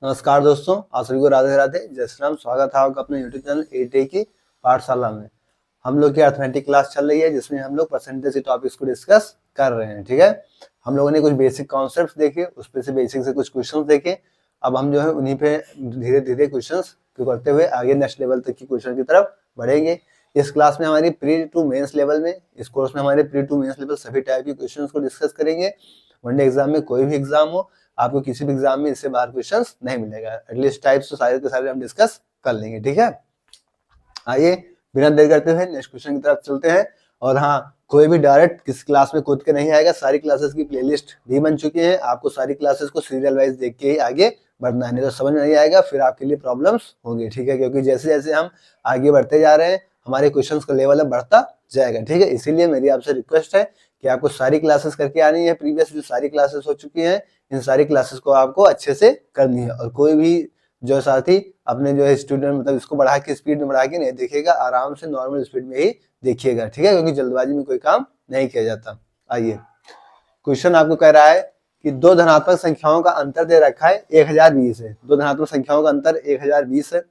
नमस्कार दोस्तों, आप सभी को राधे राधे, जय श्री राम। स्वागत है आपका अपने यूट्यूब चैनल 8A की पाठशाला में। हम लोग की अर्थमेटिक क्लास चल रही है जिसमें हम लोग परसेंटेज के टॉपिक्स को डिस्कस कर रहे हैं। ठीक है, हम लोगों ने कुछ बेसिक कॉन्सेप्ट्स देखे, उस पे से बेसिक से कुछ क्वेश्चंस देखे। अब हम जो है उन्हीं पे धीरे धीरे क्वेश्चंस को करते हुए आगे नेक्स्ट लेवल तक की क्वेश्चन की तरफ बढ़ेंगे। इस क्लास में हमारी प्री टू मेंस लेवल में, इस कोर्स में हमारे प्री टू मेंस लेवल सभी टाइप के क्वेश्चंस को डिस्कस करेंगे। वनडे एग्जाम में कोई भी एग्जाम हो, आपको किसी भी एग्जाम में इससे बाहर क्वेश्चंस नहीं मिलेगा। एटलीस्ट टाइप्स तो सारे के सारे हम डिस्कस कर लेंगे। ठीक है, आइए बिना देर करते हुए नेक्स्ट क्वेश्चन की तरफ चलते हैं। और हाँ, कोई भी डायरेक्ट किस क्लास में कूद के नहीं आएगा, सारी क्लासेस की प्लेलिस्ट भी बन चुकी है। आपको सारी क्लासेस को सीरियल वाइज देख के ही आगे बढ़ना है, नहीं तो समझ में नहीं आएगा, फिर आपके लिए प्रॉब्लम्स होंगी। ठीक है, क्योंकि जैसे जैसे हम आगे बढ़ते जा रहे हैं हमारे क्वेश्चंस का लेवल बढ़ता जाएगा। ठीक है, इसीलिए मेरी आपसे रिक्वेस्ट है कि आपको सारी क्लासेस करके आनी है। प्रीवियस जो सारी क्लासेस हो चुकी हैं, इन सारी क्लासेस को आपको अच्छे से करनी है। और कोई भी जो साथी अपने जो है स्टूडेंट मतलब इसको बढ़ा के स्पीड में बढ़ा के नहीं देखिएगा, आराम से नॉर्मल स्पीड में ही देखिएगा। ठीक है, क्योंकि जल्दबाजी में कोई काम नहीं किया जाता। आइए, क्वेश्चन आपको कह रहा है कि दो धनात्मक संख्याओं का अंतर दे रखा है 1020 है। दो धनात्मक संख्याओं का अंतर 1020 है।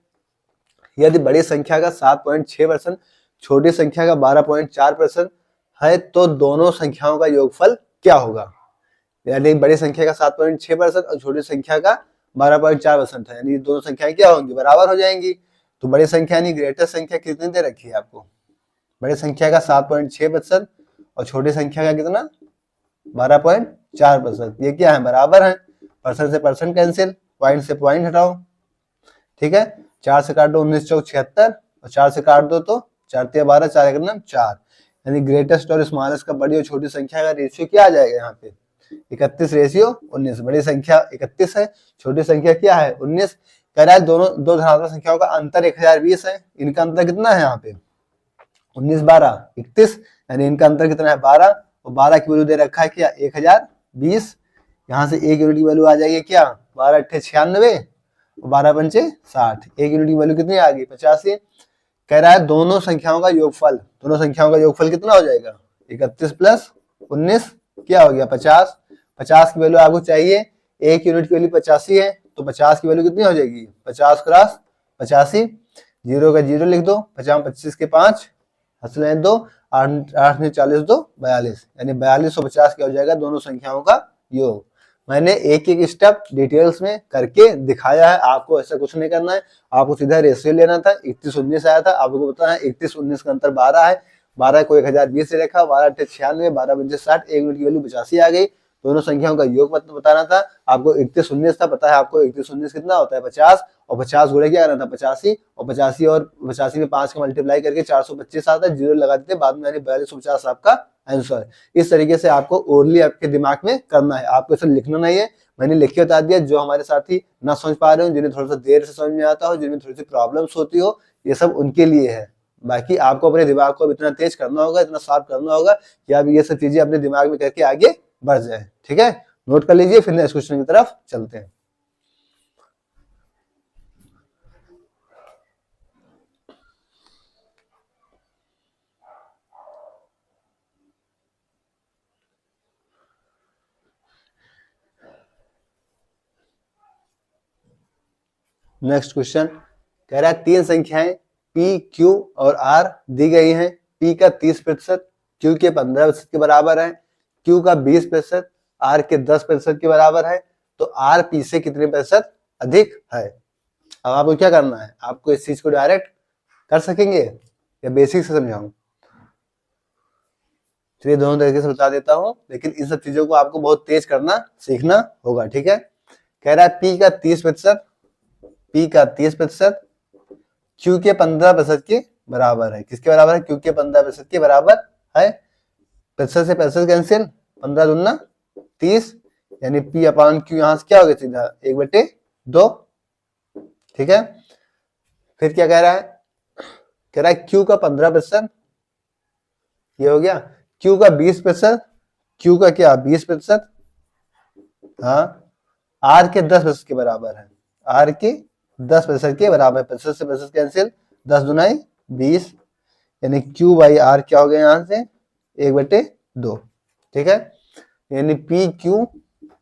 यदि बड़ी संख्या का 7.6%, छोटी संख्या का 12.4% है तो दोनों संख्याओं का योगफल क्या होगा। यानी बड़ी संख्या का 7.6% और छोटी संख्या का 12.4% है, यानी दोनों संख्याएं क्या होंगी, बराबर हो जाएंगी। तो बड़ी संख्या यानी ग्रेटर संख्या कितनी दे रखी है आपको, बड़ी संख्या का 7.6% और छोटी संख्या का कितना 12.4%। ये क्या है, बराबर है। परसेंट से परसेंट कैंसिल, पॉइंट से पॉइंट हटाओ। ठीक है, 4 से काट दो 19 चौक 76 और 4 से काट दो तो 4 तिया 12, 4 एक 4। यानी ग्रेटेस्ट और स्मॉलेस्ट का बड़ी और छोटी संख्या का रेशियो क्या आ जाएगा यहाँ पे 31 रेशियो 19। बड़ी संख्या 31 है, छोटी संख्या क्या है 19। कह रहा है दोनों दो धनात्मक संख्याओं का अंतर 1020 है। इनका अंतर कितना है यहाँ पे 19 12 31, यानी इनका अंतर कितना है 12 और 12 की वैल्यू दे रखा है क्या 1020। यहाँ से एक यूनिट की वैल्यू आ जाएगी क्या 12 अट्ठे 96 और 12 पंचे 60। एक यूनिट की वैल्यू कितनी आ गई 85। कह रहा है दोनों संख्याओं का योगफल, दोनों संख्याओं का योगफल कितना हो जाएगा 31 प्लस 19 क्या हो गया 50। 50 की वैल्यू आपको चाहिए, एक यूनिट की वैल्यू 85 है तो 50 की वैल्यू कितनी हो जाएगी 50 क्रॉस 85। जीरो का जीरो लिख दो, 50 25 के 5 हंस लें 2, 8 में 40 2 42, यानी 42 और 50 क्या हो जाएगा दोनों संख्याओं का योग। मैंने एक एक स्टेप डिटेल्स में करके दिखाया है, आपको ऐसा कुछ नहीं करना है। आपको सीधा रेशियो लेना था, 31 19 आया था, आपको पता है 31 19 का अंतर 12 है। 12 को 1020 से रखा, 12 अट्ठे 96, 12 पंचे 60, एक यूनिट की वैल्यू 85 आ गई। दोनों संख्याओं का योग बताना था आपको। 31 19 था, पता है आपको 31 19 कितना होता है 50, और 50 गुणे क्या करना था 85, और 85 और 85 में 5 का मल्टीप्लाई करके 425 आता है, जीरो लगा देते बाद में, यानी 4250 आपका आंसर। इस तरीके से आपको ओरली आपके दिमाग में करना है, आपको इसे लिखना नहीं है। मैंने लिख के बता दिया, जो हमारे साथी ना समझ पा रहे हो, जिन्हें थोड़ा सा देर से समझ में आता हो, जिनमें थोड़ी सी प्रॉब्लम्स होती हो, ये सब उनके लिए है। बाकी आपको अपने दिमाग को इतना तेज करना होगा, इतना शार्प करना होगा कि आप ये सब चीजें अपने दिमाग में करके आगे बढ़ जाए। ठीक है, नोट कर लीजिए, फिर नेक्स्ट क्वेश्चन की तरफ चलते हैं। नेक्स्ट क्वेश्चन कह रहा है तीन संख्याएं P, Q और R दी गई हैं। P का 30%, Q के 15% के बराबर है, Q का 20%, R के 10% के बराबर है। तो R P से कितने प्रतिशत अधिक है। अब आपको क्या करना है, आपको इस चीज को डायरेक्ट कर सकेंगे या बेसिक से समझाऊं। चलिए दोनों तरीके से बता देता हूं, लेकिन इन सब चीजों को आपको बहुत तेज करना सीखना होगा। ठीक है, कह रहा है P का 30%, P का 30% Q के 15% के बराबर है। किसके बराबर है, Q के 15% के बराबर है। प्रतिशत से प्रतिशत कैंसिल, 15 दूना 30, यानी P अपान Q यहाँ से क्या हो गया सीधा 1/2। ठीक है, फिर क्या कह रहा है, कह रहा है Q का 15%, ये हो गया। Q का 20%, Q का क्या 20%, हाँ, R के 10% के बराबर है, R के 10% के बराबर। प्रतिशत से प्रतिशत कैंसिल, 10 दुनाई 20, यानी Q बाई R क्या हो गया यहाँ से 1/2। ठीक है, यानी P Q,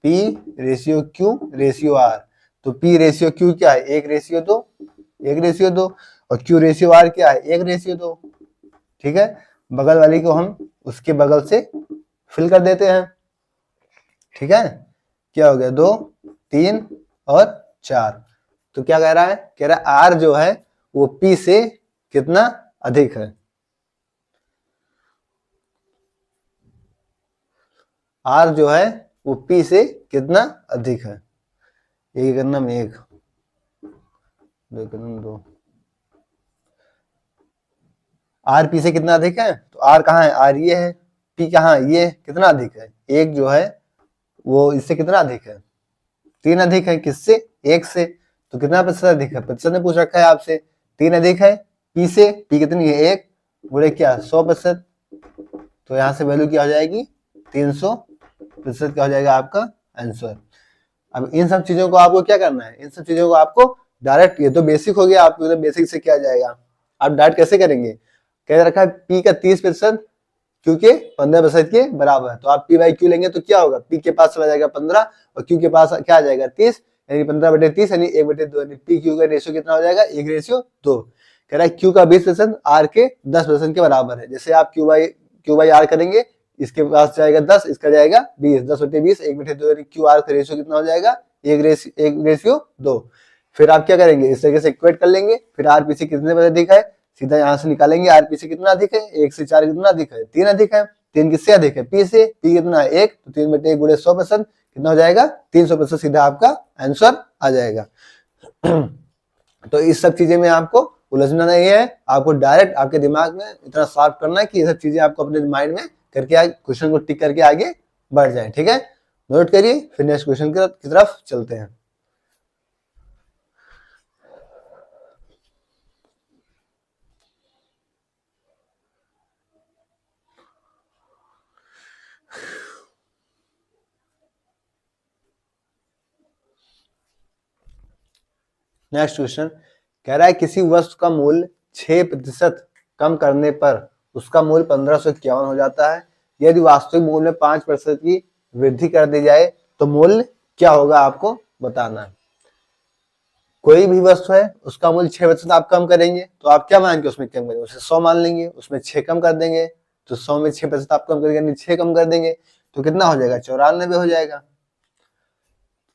P ratio Q ratio R, तो P रेशियो Q क्या है, 1:2, 1:2, और Q रेशियो R क्या है, 1:2। ठीक है, बगल वाली को हम उसके बगल से फिल कर देते हैं। ठीक है, क्या हो गया, 2, 3 और 4। तो क्या कह रहा है, कह रहा है R जो है वो P से कितना अधिक है, R जो है वो P से कितना अधिक है। एक करना में 1, 2 करना 2, R P से कितना अधिक है, तो R कहाँ है, R ये है, P कहाँ है, ये कितना अधिक है, 1 जो है वो इससे कितना अधिक है, 3 अधिक है, किससे, 1 से। तो कितना प्रतिशत अधिक है, प्रतिशत ने पूछ रखा है आपसे, 3 अधिक है P से, P कितनी है, 1 गुणे क्या, 100%। तो यहाँ से वैल्यू क्या हो जाएगी, 300% क्या हो जाएगा आपका आंसर। अब इन सब चीजों को आपको क्या करना है, इन सब चीजों को आपको डायरेक्ट, ये तो बेसिक हो गया आपको, बेसिक से क्या जाएगा, आप डायरेक्ट कैसे करेंगे, कह रखा है P का 30% क्योंकि 15% के बराबर है, तो आप P/Q लेंगे तो क्या होगा, P के पास चला जाएगा 15 और Q के पास क्या आ जाएगा 30, यानी 15/30 यानी 1/2, यानी P/Q का रेशियो कितना हो जाएगा, 1:2। कह रहा है Q का 20% R के 10% के बराबर है। जैसे आप Q/R करेंगे, इसके पास जाएगा 10, इसका जाएगा 20, 10/20, 1/2 यानी QR का रेशियो कितना हो जाएगा, 1:2। फिर आप क्या करेंगे, इस तरीके से इक्वेट कर लेंगे, फिर RPC कितने पर अधिक है, सीधा यहाँ से निकालेंगे, RPC कितना अधिक है, 1 से 4 कितना अधिक है, 3 अधिक है, 3 किससे अधिक है, P से, P कितना है 1, तो 3/1 गुणे 100% कितना हो जाएगा, 300%, सीधा आपका आंसर आ जाएगा। तो इस सब चीजें में आपको उलझना नहीं है, आपको डायरेक्ट आपके दिमाग में इतना शार्प करना है कि ये सब चीजें आपको अपने माइंड में करके आगे क्वेश्चन को टिक करके आगे बढ़ जाए। ठीक है, नोट करिए, फिर नेक्स्ट क्वेश्चन की तरफ चलते हैं। नेक्स्ट क्वेश्चन कह रहा है किसी वस्तु का मूल्य 6% कम करने पर उसका मूल्य 1551 हो जाता है। यदि वास्तविक मूल्य में 5% की वृद्धि कर दी जाए तो मूल्य क्या होगा, आपको बताना है। कोई भी वस्तु है उसका मूल्य 6% आप कम करेंगे तो आप क्या मान के उसमें कम करेंगे, उसे 100 मान लेंगे, उसमें 6 कम कर देंगे तो 100 में 6% आप कम करेंगे, यानी 6 कम कर देंगे तो कितना हो जाएगा, 94 हो जाएगा।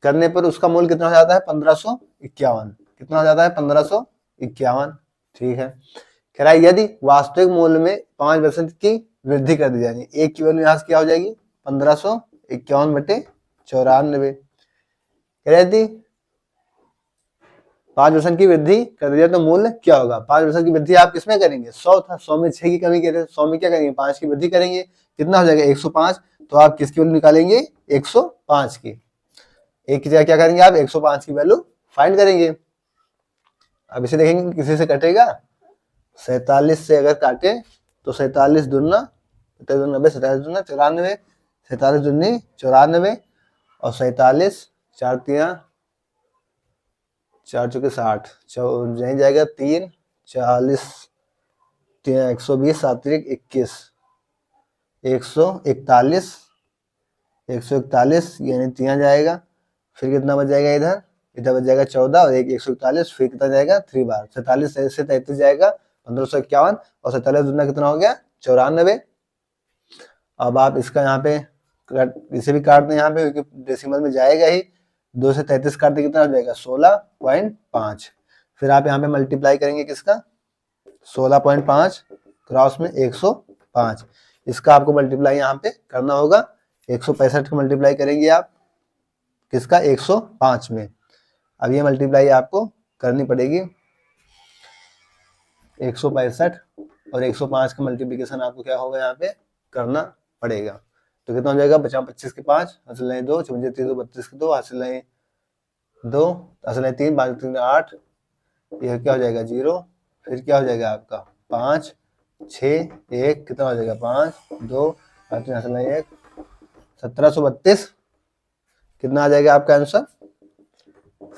करने पर उसका मूल्य कितना हो जाता है, 1551। कितना हो जाता है, 1551। ठीक है, कह रहा है यदि वास्तविक मूल्य में 5% की वृद्धि कर दी जाए, एक की वैल्यू यहाँ से क्या हो जाएगी, 1551/94। कह रहे थी 5% की वृद्धि कर दी जाए तो मूल्य क्या होगा। 5% की वृद्धि आप किसमें करेंगे, 100 था, 100 में 6 की कमी करें, 100 में क्या करेंगे, 5 की वृद्धि करेंगे, कितना हो जाएगा 105। तो आप किसकी वैल्यू निकालेंगे, 105 की। एक की जगह क्या करेंगे आप, 105 की वैल्यू फाइंड करेंगे। अब इसे देखेंगे किसी से कटेगा, 47 से अगर काटे तो 47 दूना 90, 47 दूना 94, 47 दूनी 94 और 47 4 3 4 चौके 60, यही जाएगा 3 40 120 7 21 141 141 यानी 3 जाएगा, फिर कितना बच जाएगा, इधर बच जाएगा 14 और 141, फिर कितना जाएगा 3 बार, 47 से 33 जाएगा 1551 और 47 दूना कितना हो गया 94। अब आप इसका यहाँ पे इसे भी काट दें यहाँ पे क्योंकि डेसिमल में जाएगा ही, 2 से 33 काट दे कितना हो जाएगा 16.5। फिर आप यहाँ पे मल्टीप्लाई करेंगे किसका, 16.5 क्रॉस में 105, इसका आपको मल्टीप्लाई यहाँ पे करना होगा, 165 को मल्टीप्लाई करेंगे आप किसका, 105 में। अब ये मल्टीप्लाई आपको करनी पड़ेगी, 165 और 105 का मल्टीप्लिकेशन आपको क्या होगा यहाँ पे करना पड़ेगा। तो कितना हो जाएगा, 25 के 5 हासिल नहीं 2, 56 3 2 32 के 2 हासिल नहीं 2 हासिल नहीं 3 5 3 8, ये क्या हो जाएगा 0, फिर क्या हो जाएगा आपका 5 6 1 कितना हो जाएगा 5 2 3 हासिल नहीं 1, 1732 कितना आ जाएगा आपका आंसर,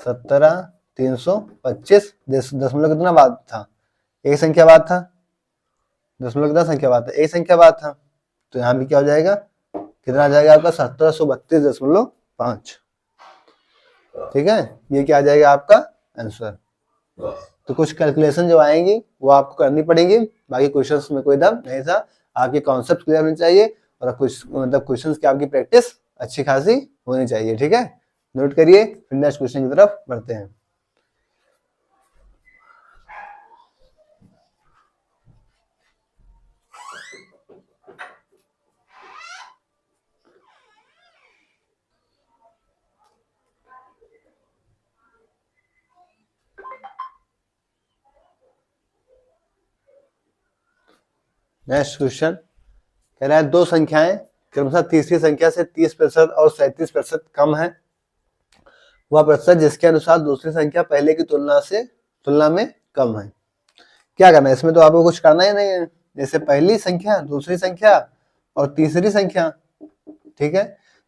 17,325। दशमलव कितना बाद था, एक संख्या बाद था, दशमलव कितना संख्या बाद था, एक संख्या बाद था, तो यहाँ भी क्या हो जाएगा, कितना आ जाएगा आपका 1732.5। ठीक है, ये क्या आ जाएगा आपका आंसर। तो कुछ कैलकुलेशन जो आएंगी वो आपको करनी पड़ेंगी, बाकी क्वेश्चंस में कोई दम नहीं था। आपके कॉन्सेप्ट क्लियर होने चाहिए और कुछ मतलब क्वेश्चंस की आपकी प्रैक्टिस अच्छी खासी होनी चाहिए। ठीक है, नोट करिए, फिर नेक्स्ट क्वेश्चन की तरफ बढ़ते हैं। नेक्स्ट क्वेश्चन कह रहा है दो संख्याएं क्रमशः तीसरी संख्या से 30% और 37% कम है। वह प्रतिशत जिसके अनुसार दूसरी संख्या पहले की तुलना में कम है। क्या करना है इसमें, तो आपको कुछ करना ही नहीं है। जैसे पहली संख्या, दूसरी संख्या और तीसरी संख्या। ठीक है,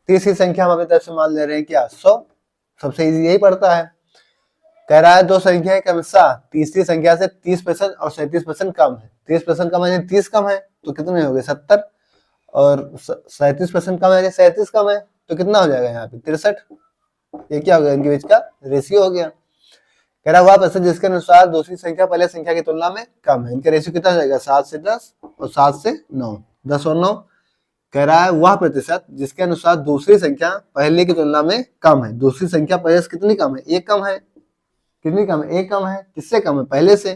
तीसरी संख्या हम अपनी तरफ से मान ले रहे हैं क्या, 100। सबसे इजी यही पड़ता है। कह रहा है दो संख्याएं क्रमशः तीसरी संख्या से 30% और 37% कम है। 30% कम है 30 कम है तो कितने हो गए 70, और 37% कम है 37 कम है तो कितना हो जाएगा यहाँ पे 63। ये क्या हो गया, इनके बीच का रेशियो हो गया। कह रहा हुआ प्रतिशत जिसके अनुसार दूसरी संख्या पहले संख्या की तुलना में कम है। इनका रेशियो कितना हो जाएगा 7 से 10 और 7 से 9, 10 और 9। कह रहा है वह प्रतिशत जिसके अनुसार दूसरी संख्या पहले की तुलना में कम है। दूसरी संख्या पहले से कितनी कम है, एक कम है। कितनी कम है, एक कम है। किससे कम है, पहले से।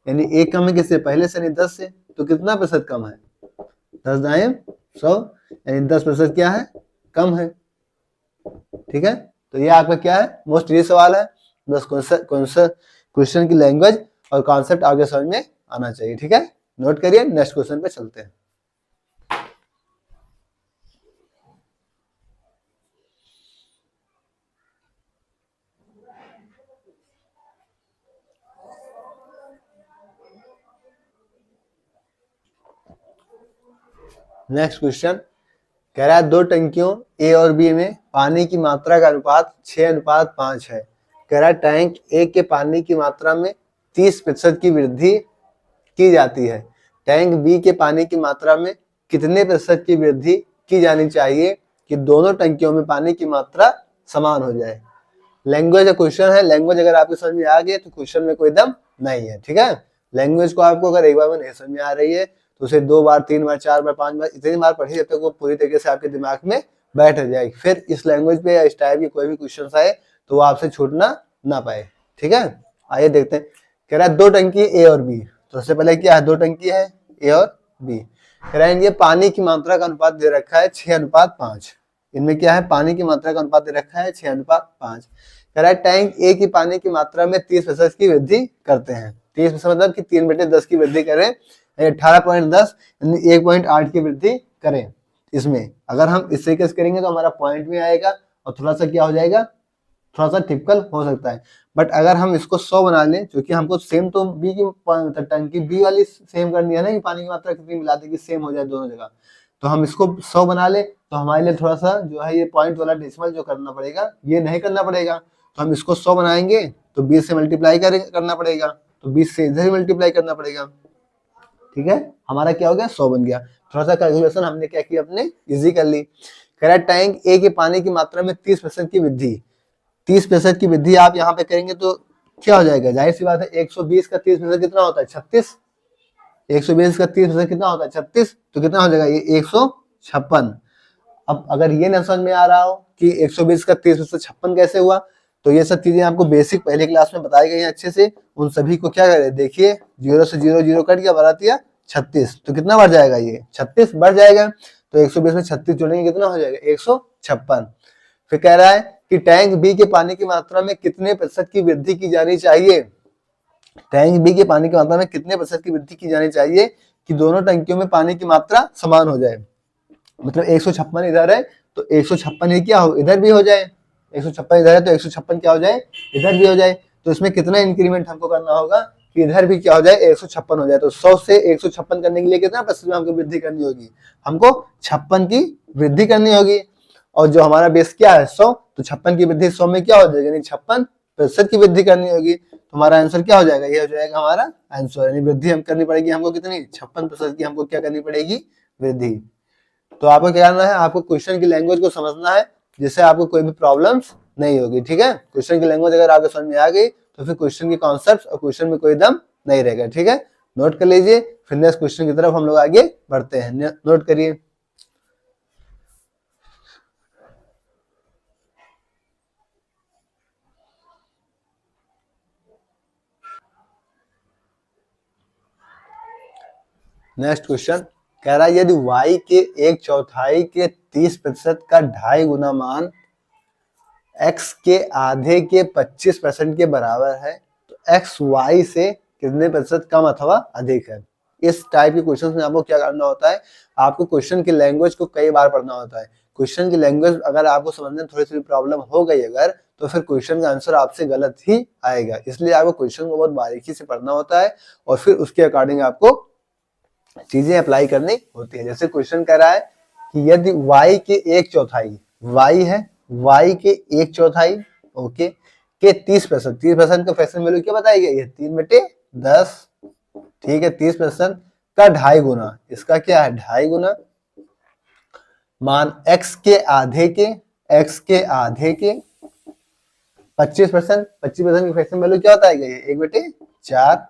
यानी एक कम है किससे, पहले से, यानी 10 से। तो कितना प्रतिशत कम है, 10 दाएं 100, यानी 10% क्या है, कम है। ठीक है, तो ये आपका क्या है, मोस्ट ये सवाल है। बस क्वेश्चन की लैंग्वेज और कॉन्सेप्ट आगे समझ में आना चाहिए। ठीक है, नोट करिए, नेक्स्ट क्वेश्चन पे चलते हैं। नेक्स्ट क्वेश्चन कह रहा है दो टंकियों ए और बी में पानी की मात्रा का अनुपात 6:5 है। कह रहा है टैंक ए के पानी की मात्रा में 30% की वृद्धि की जाती है। टैंक बी के पानी की मात्रा में कितने प्रतिशत की वृद्धि की जानी चाहिए कि दोनों टंकियों में पानी की मात्रा समान हो जाए। लैंग्वेज का क्वेश्चन है। लैंग्वेज अगर आपको समझ में आ गई तो क्वेश्चन में कोई दम नहीं है। ठीक है, लैंग्वेज को आपको अगर एक बार में नहीं समझ में आ रही है तो उसे 2 बार 3 बार 4 बार 5 बार इतनी बार पढ़िए जब तक वो पूरी तरीके से आपके दिमाग में बैठ जाएगी। फिर इस लैंग्वेज पे या इस टाइप की कोई भी क्वेश्चन आए तो वो आपसे छूटना ना पाए। ठीक है, आइए देखते हैं। कह रहा है दो टंकी ए और बी। तो सबसे पहले क्या है, दो टंकी है ए और बी। कह रहा है ये पानी की मात्रा का अनुपात दे रखा है 6:5। इनमें क्या है, पानी की मात्रा का अनुपात दे रखा है 6:5। कह रहा है टैंक ए की पानी की मात्रा में 30% की वृद्धि करते हैं। 30% मतलब कि 3/10 की वृद्धि करें, 18.10 यानी 1.8 की वृद्धि करें। इसमें अगर हम इस तरीके से करेंगे तो हमारा पॉइंट में आएगा और थोड़ा सा क्या हो जाएगा, थोड़ा सा टिपिकल हो सकता है। बट अगर हम इसको 100 बना लें, क्योंकि हमको सेम तो बी की टंकी बी वाली सेम करनी है ना, कि पानी की मात्रा कितनी मिला दे कि सेम हो जाए दोनों जगह। तो हम इसको 100 बना ले तो हमारे लिए थोड़ा सा जो है ये पॉइंट वाला डेसिमल जो करना पड़ेगा ये नहीं करना पड़ेगा। तो हम इसको 100 बनाएंगे तो 20 से मल्टीप्लाई करना पड़ेगा, तो 20 से इधर मल्टीप्लाई करना पड़ेगा। ठीक है, हमारा क्या हो गया 100 बन गया। थोड़ा सा कैलकुलेशन हमने क्या किया, अपने इजी कर ली। कह रहा है टैंक ए के पानी की मात्रा में 30% की वृद्धि। 30% की वृद्धि आप यहाँ पे करेंगे तो क्या हो जाएगा, जाहिर सी बात है 120 का 30% कितना होता है 36। 120 का 30% कितना होता है 36, तो कितना हो जाएगा ये 156। अब अगर ये न समझ में आ रहा हो कि 120 का 30% 56 कैसे हुआ, तो ये सब चीजें आपको बेसिक पहले क्लास में बताई गई हैं अच्छे से। उन सभी को क्या करें, देखिए 0 से 0 0 कट गया, बढ़ा दिया 36, तो कितना बढ़ जाएगा, ये 36 बढ़ जाएगा। तो 120 में 36 जोड़ेंगे कितना हो जाएगा 156। फिर कह रहा है कि टैंक बी के पानी की मात्रा में कितने प्रतिशत की वृद्धि की जानी चाहिए। टैंक बी के पानी की मात्रा में कितने प्रतिशत की वृद्धि की जानी चाहिए कि दोनों टंकियों में पानी की मात्रा समान हो जाए। मतलब 156 इधर है तो 156 क्या हो, इधर भी हो जाए। 156 इधर है तो 156 क्या हो जाए, इधर भी हो जाए। तो इसमें कितना इंक्रीमेंट हमको करना होगा कि इधर भी क्या हो जाए 156 हो जाए। तो 100 से 156 करने के लिए कितना प्रतिशत में हमको वृद्धि करनी होगी, हमको 56 की वृद्धि करनी होगी। और जो हमारा बेस क्या है 100, तो 56 की वृद्धि 100 में क्या हो जाएगा, यानी 56% की वृद्धि करनी होगी। तो हमारा आंसर क्या हो जाएगा, ये हो जाएगा हमारा आंसर। यानी वृद्धि हम करनी पड़ेगी हमको कितनी, 56% की हमको क्या करनी पड़ेगी, वृद्धि। तो आपको क्या करना है, आपको क्वेश्चन की लैंग्वेज को समझना है जिससे आपको कोई भी प्रॉब्लम्स नहीं होगी। ठीक है, क्वेश्चन की लैंग्वेज अगर आपको समझ में आ गई तो फिर क्वेश्चन के कॉन्सेप्ट और क्वेश्चन में कोई दम नहीं रहेगा। ठीक है, नोट कर लीजिए, फिर नेक्स्ट क्वेश्चन की तरफ हम लोग आगे बढ़ते हैं। नोट करिए। नेक्स्ट क्वेश्चन कह रहा है यदि y के 1/4 के 30% का 2.5 गुना मान x के आधे के 25% के बराबर है तो x y से कितने प्रतिशत कम अथवा अधिक है। इस टाइप के क्वेश्चन में आपको क्या करना होता है, आपको क्वेश्चन की लैंग्वेज को कई बार पढ़ना होता है। क्वेश्चन की लैंग्वेज अगर आपको समझने में थोड़ी सी प्रॉब्लम हो गई अगर, तो फिर क्वेश्चन का आंसर आपसे गलत ही आएगा। इसलिए आपको क्वेश्चन को बहुत बारीकी से पढ़ना होता है और फिर उसके अकॉर्डिंग आपको चीजें अप्लाई करनी होती है। जैसे क्वेश्चन कह रहा है कि यदि y के 1/4, y है y के 1/4 ओके के 30%, 30% का फ्रैक्शन वैल्यू क्या बताई गई है 3/10। ठीक है, 30% का 2.5 गुना, इसका क्या है 2.5 गुना मान x के आधे के 25%, 25% की फ्रैक्शन वैल्यू क्या बताई गई है 1/4,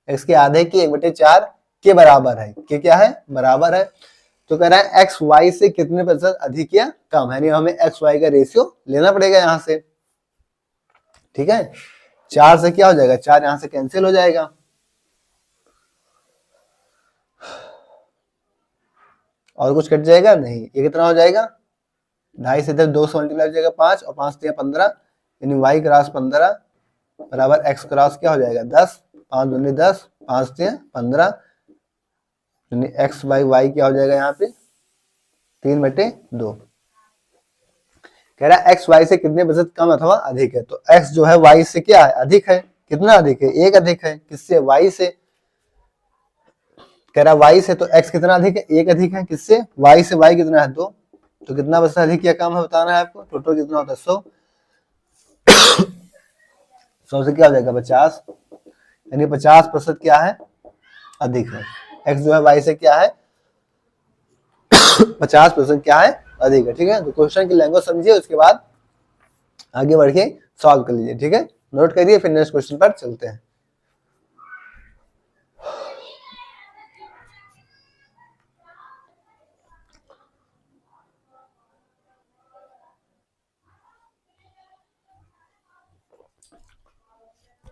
x के आधे की 1/4 के बराबर है। के क्या है बराबर है, तो कह रहा है एक्स वाई से कितने प्रतिशत अधिक या कम है, यानी हमें एक्स वाई का रेशियो लेना पड़ेगा यहां से। ठीक है, 4 से क्या हो जाएगा, 4 यहां से कैंसिल हो जाएगा और कुछ कट जाएगा नहीं, ये कितना हो जाएगा 2.5 से 2 से मल्टीप्लाई हो जाएगा 5 और 5 से 15, यानी वाई क्रॉस 15 बराबर एक्स क्रॉस क्या हो जाएगा 10, 5 दूनी 10, 5 से 15, यानी एक्स बाई वाई क्या हो जाएगा यहाँ पे 3/2। कह रहा है एक्स वाई से कितने प्रतिशत कम अथवा अधिक है, तो एक्स जो है वाई से क्या है अधिक है, कितना अधिक है 1 अधिक है, किससे वाई से। कह रहा है वाई से, तो एक्स कितना अधिक है 1 अधिक है, किससे वाई से, वाई कितना है 2, तो कितना प्रतिशत अधिक या कम है बताना है आपको। टोटल कितना होता है 100, 100 से क्या हो जाएगा 50, यानी 50% क्या है अधिक है। एक्स जो है वाई से क्या है 50% क्या है अधिक है। ठीक है, तो क्वेश्चन की लैंग्वेज समझिए, उसके बाद आगे बढ़ के सॉल्व कर लीजिए। ठीक है, नोट करिए, फिर नेक्स्ट क्वेश्चन पर चलते हैं।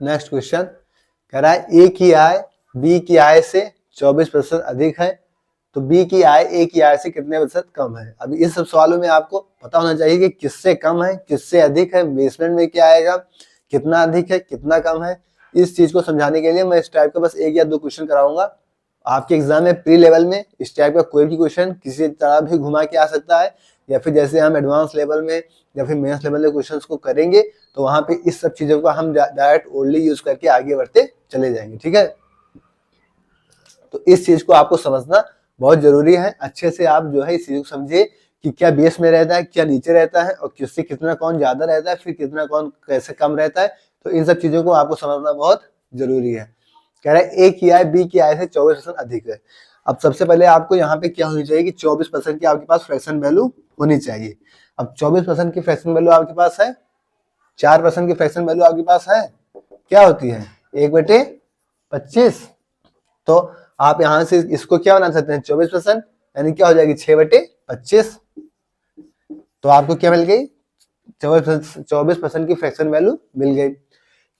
नेक्स्ट क्वेश्चन कह रहा है ए की आय बी की आय से 24% अधिक है तो बी की आय ए की आय से कितने प्रतिशत कम है। अभी इस सब सवालों में आपको पता होना चाहिए कि किससे कम है किससे अधिक है, बेसमेंट में क्या आएगा, कितना अधिक है कितना कम है। इस चीज को समझाने के लिए मैं इस टाइप का बस 1 या 2 क्वेश्चन कराऊंगा। आपके एग्जाम में प्री लेवल में इस टाइप का कोई भी क्वेश्चन किसी तरह भी घुमा के आ सकता है, या फिर जैसे हम एडवांस लेवल में या फिर मेंस लेवल के क्वेश्चंस को करेंगे तो वहां पे इस सब चीजों का हम डायरेक्ट ओनली यूज करके आगे बढ़ते चले जाएंगे। ठीक है, तो इस चीज को आपको समझना बहुत जरूरी है। अच्छे से आप जो है इस चीज को समझिए कि क्या बेस में रहता है क्या नीचे रहता है और किससे कितना कौन ज्यादा रहता है फिर कितना कौन कैसे कम रहता है, तो इन सब चीजों को आपको समझना बहुत जरूरी है। कह रहा है ए की आय बी की आय से 24% अधिक है। अब सबसे पहले आपको यहाँ पे क्या होनी चाहिए कि 24% की आपके पास फ्रैक्शन वैल्यू होनी चाहिए। अब 24% की फ्रैक्शन वैल्यू आपके पास है, 4% की फ्रैक्शन वैल्यू आपके पास है, क्या होती है 1/25। तो आप यहां से इसको क्या बना सकते हैं 24%, यानी क्या हो जाएगी 6/25। तो आपको क्या मिल गई 24% की फ्रैक्शन वैल्यू मिल गई।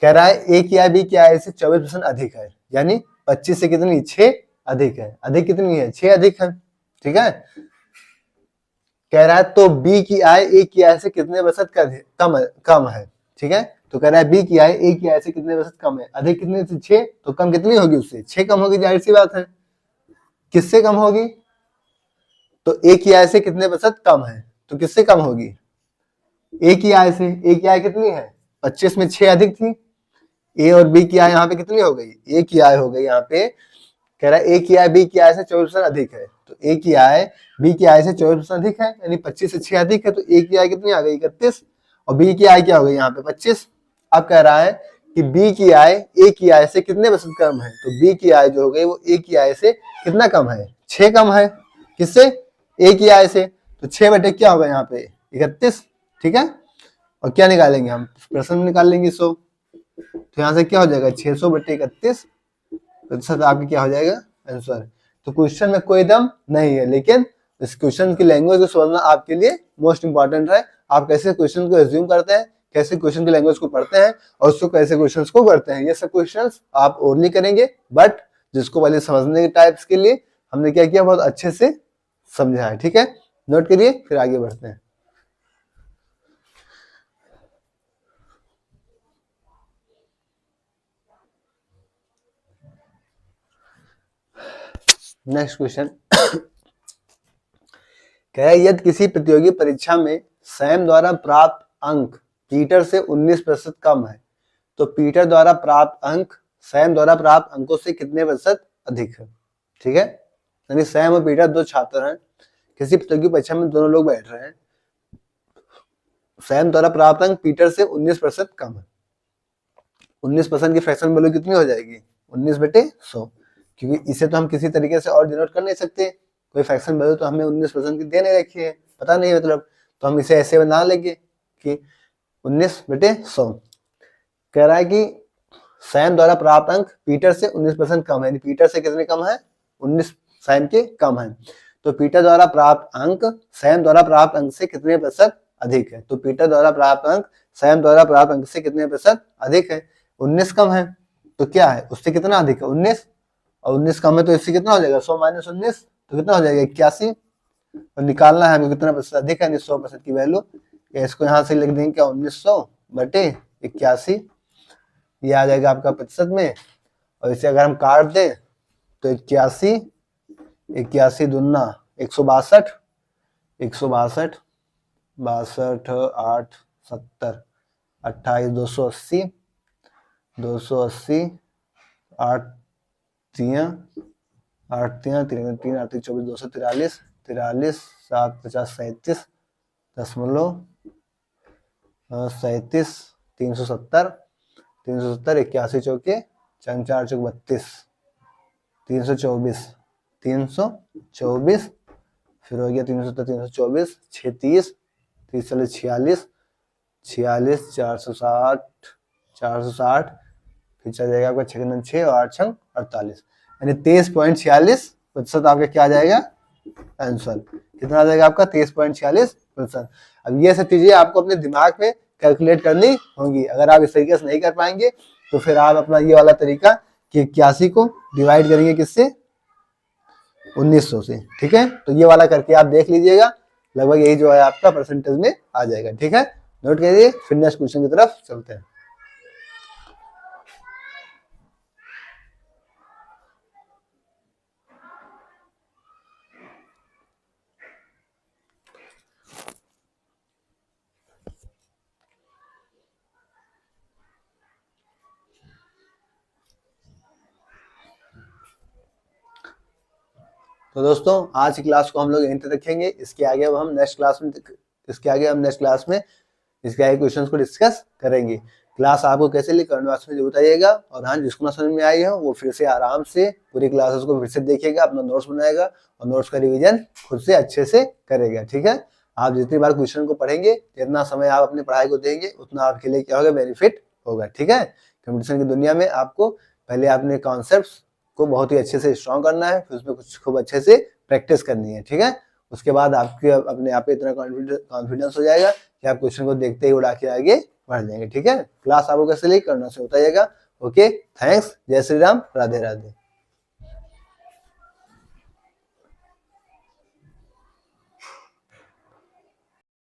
कह रहा है ए की आय बी की आय से 24% अधिक है, यानी 25 से कितनी 6 अधिक है। अधिक कितनी है 6 अधिक है। ठीक है, कह रहा है तो बी की आय ए की आय से कितने प्रतिशत कम है। ठीक है, तो कह रहा है बी की आय ए की आय से कितने प्रतिशत कम है, अधिक कितने से 6, तो कम कितनी होगी उससे 6 कम होगी, जाहिर सी बात है। किससे कम होगी, तो ए की आय से कितने प्रतिशत कम है, तो किससे कम होगी ए की आय से। ए की आय कितनी है 25 में 6 अधिक थी, ए और बी की आय यहाँ पे कितनी हो गई ए की आय हो गई यहाँ पे। कह रहा है ए की आय बी की आय से 24% अधिक है, तो ए की आय बी की आय से 24% अधिक है, यानी 25 से 6 अधिक है, तो ए की आय कितनी आ गई 31 और बी की आय क्या हो गई यहाँ पे 25। अब कह रहा है कि बी की आय ए की आय से कितने प्रतिशत कम है, तो बी की आय जो हो गई वो ए की आय से कितना कम है 6 कम है, किससे ए की आय से, तो 6 बटे क्या होगा यहाँ पे 31। ठीक है, और क्या निकालेंगे हम, प्रश्न में निकाल लेंगे 100। तो यहाँ से क्या हो जाएगा 600 बटे 31 प्रतिशत आपका क्या हो जाएगा आंसर। तो क्वेश्चन में कोई दम नहीं है, लेकिन इस क्वेश्चन की लैंग्वेज को समझना आपके लिए मोस्ट इंपॉर्टेंट है। आप कैसे क्वेश्चन को एज्यूम करते हैं, कैसे क्वेश्चन की लैंग्वेज को पढ़ते हैं और उसको कैसे क्वेश्चन को करते हैं, ये सब क्वेश्चन आप ओरली करेंगे। बट जिसको पहले समझने के टाइप्स के लिए हमने क्या किया, बहुत अच्छे से समझा है। ठीक है, नोट करिए, फिर आगे बढ़ते हैं। नेक्स्ट क्वेश्चन क्या है, यदि किसी प्रतियोगी परीक्षा में सैम द्वारा प्राप्त अंक पीटर से 19% कम है, तो पीटर द्वारा प्राप्त अंक सैम द्वारा प्राप्त अंकों से कितने प्रतिशत अधिक है। ठीक है, यानी सैम और पीटर दो छात्र हैं, किसी प्रतियोगी परीक्षा में दोनों लोग बैठ रहे हैं। सैम द्वारा प्राप्त अंक पीटर से 19% कम है। 19% की फ्रैक्शन वैल्यू कितनी हो जाएगी, 19/100, क्योंकि इसे तो हम किसी तरीके से और डिनोट कर नहीं सकते। कोई फ्रैक्शन वैल्यू तो हमें 19% की दे नहीं रखी है, पता नहीं मतलब, तो हम इसे ऐसे बना लेंगे कि 19/100। कह रहा है कि सैम द्वारा प्राप्त अंक पीटर से 19% कम है, पीटर से कितने कम है, 19 सैम के कम है। तो पीटर द्वारा प्राप्त अंक सैम द्वारा प्राप्त अंक से कितने प्रतिशत अधिक है। तो पीटर द्वारा प्राप्त अंक सैम द्वारा प्राप्त अंक से कितने प्रतिशत अधिक है, 19 कम है। तो क्या है, उससे कितना अधिक है 19, और 19 कम है तो इससे कितना हो जाएगा 100 - 19, तो कितना हो जाएगा 81। और निकालना है हमें कितना प्रतिशत अधिक है, 100% की वैल्यू। इसको यहाँ से लिख देंगे क्या, 1900/81, ये आ जाएगा आपका प्रतिशत में। और इसे अगर हम काट दें तो 81 81 दूना 162, 162 62 8 70 28 280 280 8 3 8 3 3 3 8 3 24 243 43 7 50 37 दशमलव 37 370 370 81 चौके 4 4 चौक 32 324 324, फिर हो गया 370 324 36 30 46 46 460 460, फिर चल जाएगा आपका 6 6 और 8 6 48, यानी 23.46% आपका क्या आ जाएगा आंसर। कितना आ जाएगा आपका 23.46%। अब ये सब चीजें आपको अपने दिमाग में कैलकुलेट करनी होंगी। अगर आप इस तरीके से नहीं कर पाएंगे तो फिर आप अपना ये वाला तरीका कि 81 को डिवाइड करेंगे किससे, 1900 से। ठीक है, तो ये वाला करके आप देख लीजिएगा, लगभग यही जो है आपका परसेंटेज में आ जाएगा। ठीक है, नोट करिए, फिर नेक्स्ट क्वेश्चन की तरफ चलते हैं। तो दोस्तों आज की क्लास को हम लोग यहीं तक रखेंगे। इसके आगे अब हम नेक्स्ट क्लास में इसके आगे क्वेश्चंस को डिस्कस करेंगे। क्लास आपको कैसे ली कमेंट बॉक्स में जरूर बताइएगा। और हाँ, जिसको ना समझ में आई हो वो फिर से आराम से पूरी क्लासेस को फिर से देखिएगा, अपना नोट्स बनाएगा और नोट्स का रिविजन खुद से अच्छे से करेगा। ठीक है, आप जितनी बार क्वेश्चन को पढ़ेंगे, जितना समय आप अपनी पढ़ाई को देंगे, उतना आपके लिए क्या होगा, बेनिफिट होगा। ठीक है, कंपटीशन की दुनिया में आपको पहले अपने कॉन्सेप्ट्स को बहुत ही अच्छे से स्ट्रॉन्ग करना है, फिर उसमें कुछ खूब अच्छे से प्रैक्टिस करनी है। ठीक है, उसके बाद आपके अपने आप पे इतना कॉन्फिडेंस हो जाएगा कि आप क्वेश्चन को देखते ही उड़ा के आगे बढ़ जाएंगे। ठीक है, क्लास आपको कैसे लगी करना से बताइएगा। ओके, थैंक्स, जय श्री राम, राधे राधे।